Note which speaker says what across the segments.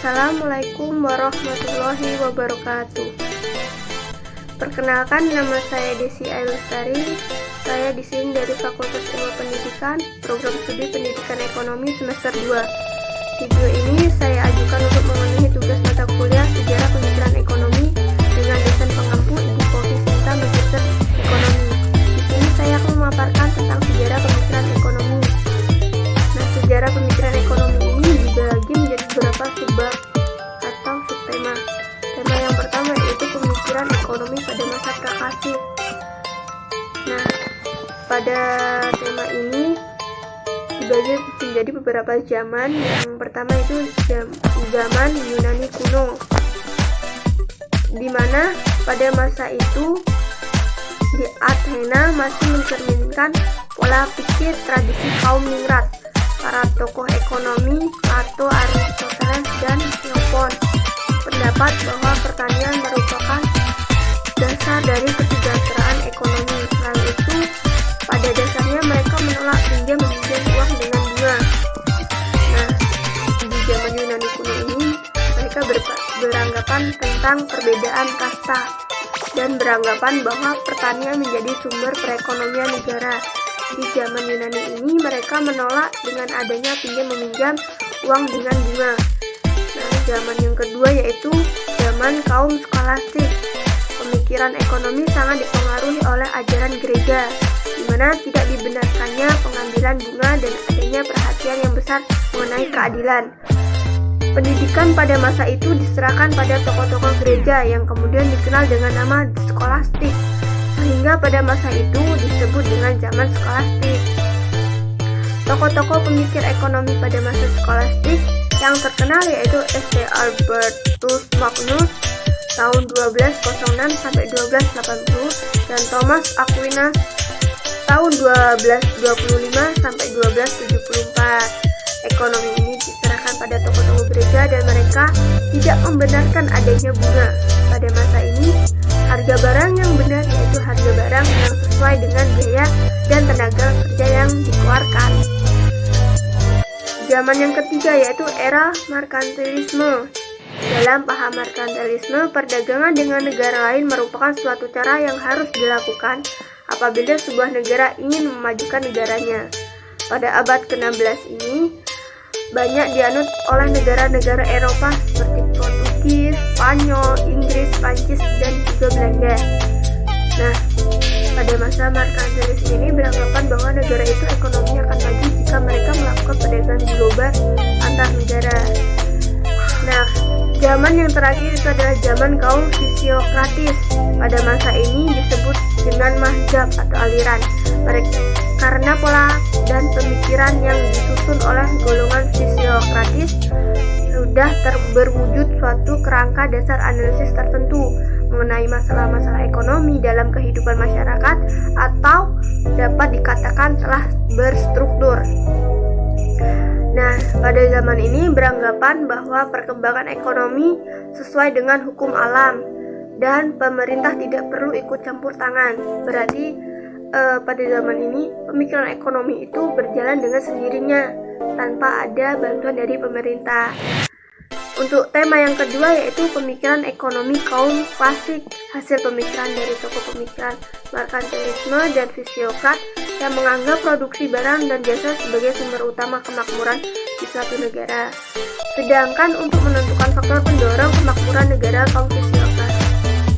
Speaker 1: Assalamualaikum warahmatullahi wabarakatuh. Perkenalkan, nama saya Desi Ailustari. Saya di sini dari Fakultas Ilmu Pendidikan, Program Studi Pendidikan Ekonomi semester 2. Video ini saya ajukan untuk memenuhi tugas mata kuliah Sejarah Pemikiran Ekonomi dengan dosen pengampu Ibu Povi Sinta, Magister Ekonomi. Di sini saya akan memaparkan tentang sejarah pemikiran ekonomi. Nah, sejarah pemikiran ekonomi ini dibagi menjadi beberapa subbab atau subtema. Tema yang pertama yaitu pemikiran ekonomi pada masa praklasik. Nah, pada tema ini dibagi menjadi beberapa zaman. Yang pertama itu zaman Yunani kuno, di mana pada masa itu di Athena masih mencerminkan pola pikir tradisi kaum ningrat. Para tokoh ekonomi Plato, Aristoteles, dan Xenophon pendapat bahwa pertanian merupakan dasar dari kesejahteraan ekonomi. Selain itu, pada dasarnya mereka menolak pinjam meminjam uang dengan bunga. Nah, di zaman Yunani kuno ini mereka beranggapan tentang perbedaan kasta dan beranggapan bahwa pertanian menjadi sumber perekonomian negara. Di zaman Yunani ini mereka menolak dengan adanya pinjam meminjam uang dengan bunga. Nah, zaman yang kedua yaitu zaman kaum skolastik. Pemikiran ekonomi sangat dipengaruhi oleh ajaran gereja, di mana tidak dibenarkannya pengambilan bunga dan adanya perhatian yang besar mengenai keadilan. Pendidikan pada masa itu diserahkan pada tokoh-tokoh gereja yang kemudian dikenal dengan nama skolastik, sehingga pada masa itu disebut dengan zaman skolastik. Tokoh-tokoh pemikir ekonomi pada masa skolastik yang terkenal yaitu St. Albertus Magnus tahun 1206 sampai 1280 dan Thomas Aquinas tahun 1225 sampai 1274. Ekonomi ini diserahkan pada tokoh-tokoh gereja dan mereka tidak membenarkan adanya bunga. Pada masa ini, harga barang yang benar yaitu harga barang yang sesuai dengan biaya dan tenaga kerja yang dikeluarkan. Zaman yang ketiga yaitu era merkantilisme. Dalam paham merkantilisme, perdagangan dengan negara lain merupakan suatu cara yang harus dilakukan apabila sebuah negara ingin memajukan negaranya. Pada abad ke-16 ini, banyak dianut oleh negara-negara Eropa seperti Portugis, Spanyol, Inggris, Prancis, dan juga Belanda. Nah, pada masa merkantilisme ini beranggapan bahwa negara itu ekonominya akan maju jika mereka melakukan perdagangan global antar negara. Nah, zaman yang terakhir itu adalah zaman kaum fisiokratis. Pada masa ini disebut dengan mazhab atau aliran. Mereka karena pola dan pemikiran yang disusun oleh golongan fisiokratis sudah berwujud suatu kerangka dasar analisis tertentu mengenai masalah-masalah ekonomi dalam kehidupan masyarakat atau dapat dikatakan telah berstruktur. Nah, pada zaman ini beranggapan bahwa perkembangan ekonomi sesuai dengan hukum alam dan pemerintah tidak perlu ikut campur tangan. Berarti pada zaman ini pemikiran ekonomi itu berjalan dengan sendirinya tanpa ada bantuan dari pemerintah. Untuk tema yang kedua yaitu pemikiran ekonomi kaum klasik, hasil pemikiran dari tokoh pemikiran merkantilisme dan fisiokrat yang menganggap produksi barang dan jasa sebagai sumber utama kemakmuran di suatu negara. Sedangkan untuk menentukan faktor pendorong kemakmuran negara, kaum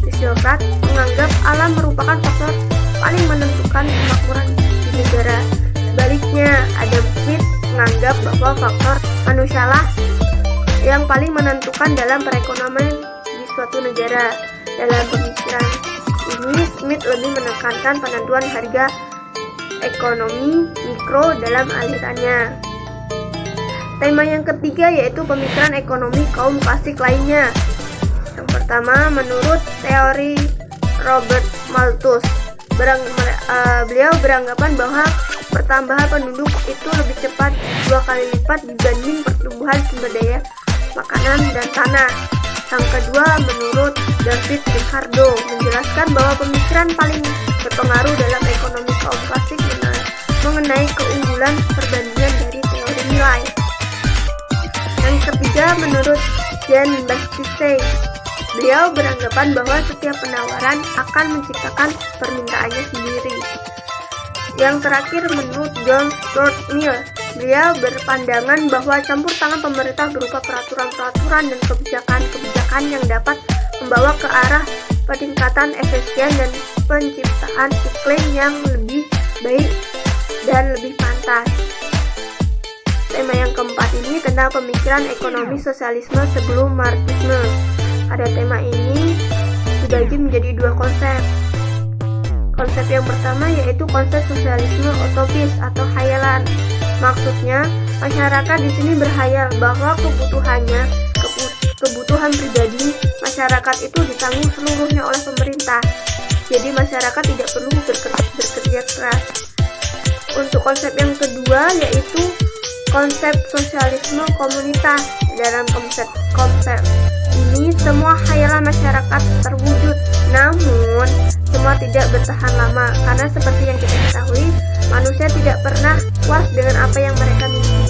Speaker 1: fisiokrat menganggap alam merupakan faktor paling menentukan kemakmuran di negara. Sebaliknya, Adam Smith menganggap bahwa faktor manusialah yang paling menentukan dalam perekonomian di suatu negara. Dalam pemikiran ini, Smith lebih menekankan penentuan harga ekonomi mikro dalam alirannya. Tema yang ketiga yaitu pemikiran ekonomi kaum klasik lainnya. Yang pertama, menurut teori Robert Malthus, beliau beranggapan bahwa pertambahan penduduk itu lebih cepat 2 kali lipat dibanding pertumbuhan sumber daya makanan dan tanah. Yang kedua, menurut David Ricardo, menjelaskan bahwa pemikiran paling berpengaruh dalam ekonomi kaum klasik mengenai keunggulan perbandingan dari teori nilai. Yang ketiga, menurut Jean Baptiste. Beliau beranggapan bahwa setiap penawaran akan menciptakan permintaannya sendiri. Yang terakhir, menurut John Stuart Mill, beliau berpandangan bahwa campur tangan pemerintah berupa peraturan-peraturan dan kebijakan-kebijakan yang dapat membawa ke arah peningkatan efisien dan penciptaan iklim yang lebih baik dan lebih pantas. Tema yang keempat ini tentang pemikiran ekonomi sosialisme sebelum Marxisme. Pada tema ini dibagi menjadi dua konsep. Konsep yang pertama yaitu konsep sosialisme utopis atau khayalan. Maksudnya, masyarakat di sini berkhayal bahwa kebutuhan pribadi masyarakat itu ditanggung seluruhnya oleh pemerintah. Jadi masyarakat tidak perlu bekerja keras. Untuk konsep yang kedua yaitu konsep sosialisme komunitas. Dalam konsep ini semua khayalan masyarakat terwujud, namun semua tidak bertahan lama karena seperti yang kita ketahui, manusia tidak pernah puas dengan apa yang mereka miliki.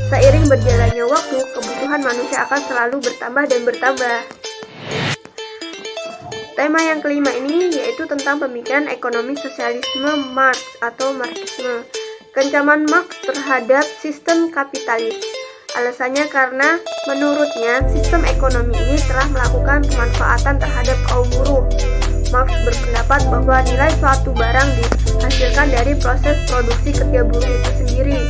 Speaker 1: Seiring berjalannya waktu, kebutuhan manusia akan selalu bertambah dan bertambah. Tema yang kelima ini yaitu tentang pemikiran ekonomi sosialisme Marx atau Marxisme. Kecaman Marx terhadap sistem kapitalis. Alasannya karena menurutnya sistem ekonomi ini telah melakukan pemanfaatan terhadap kaum buruh. Marx berpendapat bahwa nilai suatu barang dihasilkan dari proses produksi kerja buruh itu sendiri.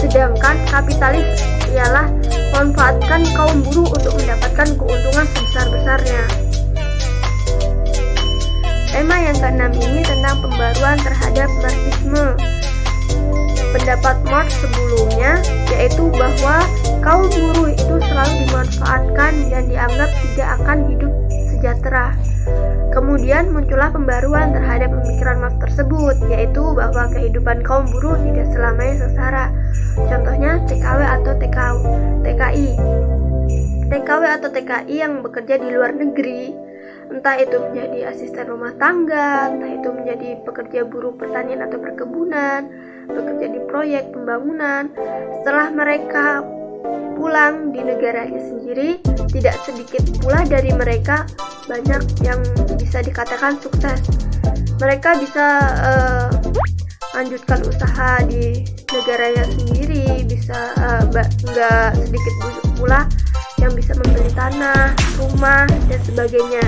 Speaker 1: Sedangkan kapitalis ialah memanfaatkan kaum buruh untuk mendapatkan keuntungan sebesar-besarnya. Tema yang keenam ini tentang pembaruan terhadap Marxisme. Pendapat Marx sebelumnya yaitu bahwa kaum buruh itu selalu dimanfaatkan dan dianggap tidak akan hidup sejahtera. Kemudian muncullah pembaruan terhadap pemikiran Marx tersebut, yaitu bahwa kehidupan kaum buruh tidak selamanya sengsara. Contohnya TKW atau TKI. TKW atau TKI yang bekerja di luar negeri, entah itu menjadi asisten rumah tangga, entah itu menjadi pekerja buruh pertanian atau perkebunan, bekerja di proyek pembangunan. Setelah mereka pulang di negaranya sendiri, tidak sedikit pula dari mereka banyak yang bisa dikatakan sukses. Mereka bisa lanjutkan usaha di negaranya sendiri, bisa nggak sedikit pula yang bisa membeli tanah, rumah, dan sebagainya.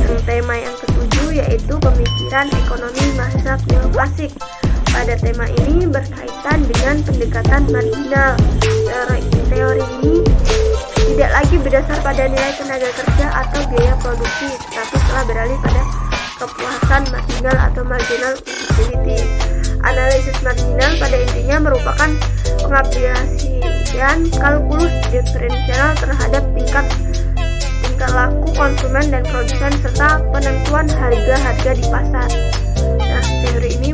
Speaker 1: Yang tema yang ketujuh yaitu pemikiran ekonomi mazhab neoklasik. Pada tema ini berkaitan dengan pendekatan marginal. Teori ini tidak lagi berdasar pada nilai tenaga kerja atau biaya produksi, tetapi telah beralih pada kepuasan marginal atau marginal utility. Analisis marginal pada intinya merupakan pengaplikasian kalkulus diferensial terhadap tingkat laku konsumen dan produsen serta penentuan harga-harga di pasar. Nah, teori ini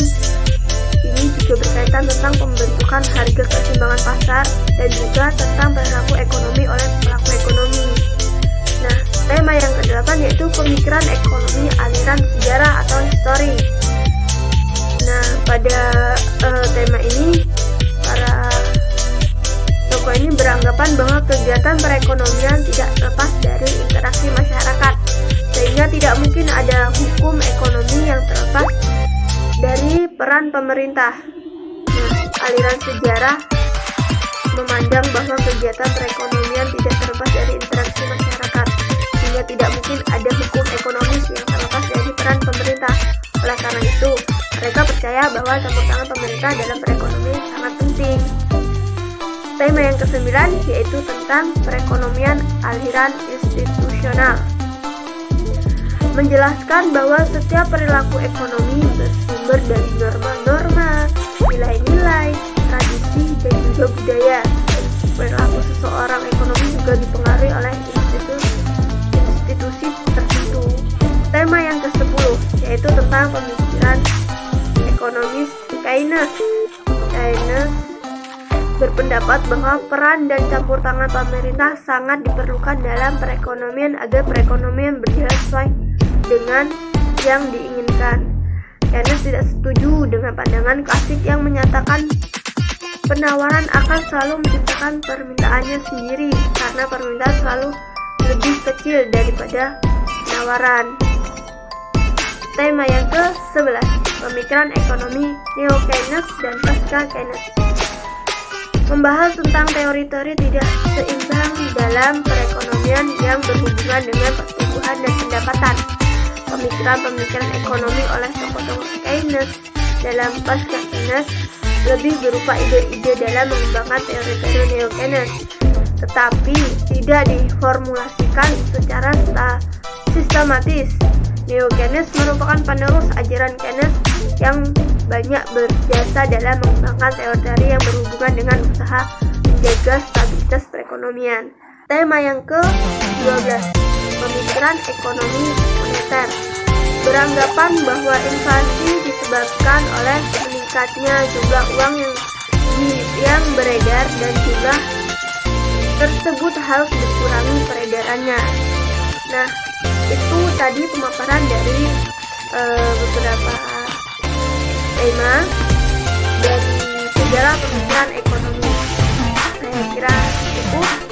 Speaker 1: juga berkaitan tentang pembentukan harga keseimbangan pasar dan juga tentang perilaku ekonomi oleh pelaku ekonomi. Nah, tema yang ke-8 yaitu pemikiran ekonomi aliran sejarah atau histori. Nah, pada tema ini para tokoh ini beranggapan bahwa kegiatan perekonomian tidak lepas dari interaksi masyarakat, sehingga tidak mungkin ada hukum ekonomi yang terlepas dari peran pemerintah. Nah, aliran sejarah memandang bahwa kegiatan perekonomian tidak terlepas dari interaksi masyarakat, sehingga tidak mungkin ada hukum ekonomis yang terlepas dari peran pemerintah. Oleh karena itu, mereka percaya bahwa campur tangan pemerintah dalam perekonomian sangat penting. Tema yang ke-9 yaitu tentang perekonomian aliran institusional. Menjelaskan bahwa setiap perilaku ekonomi bersumber dari norma-norma, nilai-nilai, tradisi, dan juga budaya. Perilaku seseorang ekonomi juga dipengaruhi oleh institusi tertentu. Tema yang ke-10 yaitu tentang pemikiran ekonomis Keynes. Keynes berpendapat bahwa peran dan campur tangan pemerintah sangat diperlukan dalam perekonomian agar perekonomian berjalan sesuai dengan yang diinginkan. Keynes tidak setuju dengan pandangan klasik yang menyatakan Penawaran akan selalu menciptakan permintaannya sendiri karena permintaan selalu lebih kecil daripada penawaran. Tema yang ke-11, pemikiran ekonomi Neo-Keynes dan Pasca-Keynes. Membahas tentang teori-teori tidak seimbang dalam perekonomian yang berhubungan dengan pertumbuhan dan pendapatan. Pemikiran-pemikiran ekonomi oleh tokoh-tokoh Keynes dalam Pasca-Keynes lebih berupa ide-ide dalam mengembangkan teori-teori Neo-Keynes, tetapi tidak diformulasikan secara sistematis. Neo-Keynes merupakan penerus ajaran Keynes yang banyak berjasa dalam mengembangkan teori-teori yang berhubungan dengan usaha menjaga stabilitas perekonomian. Tema yang ke-12, pemikiran ekonomi moneter. Beranggapan bahwa inflasi disebabkan oleh meningkatnya jumlah uang yang beredar dan jumlah tersebut harus dikurangi peredarannya. Nah, itu tadi pemaparan dari beberapa tema dari sejarah pemikiran ekonomi. Saya kira cukup.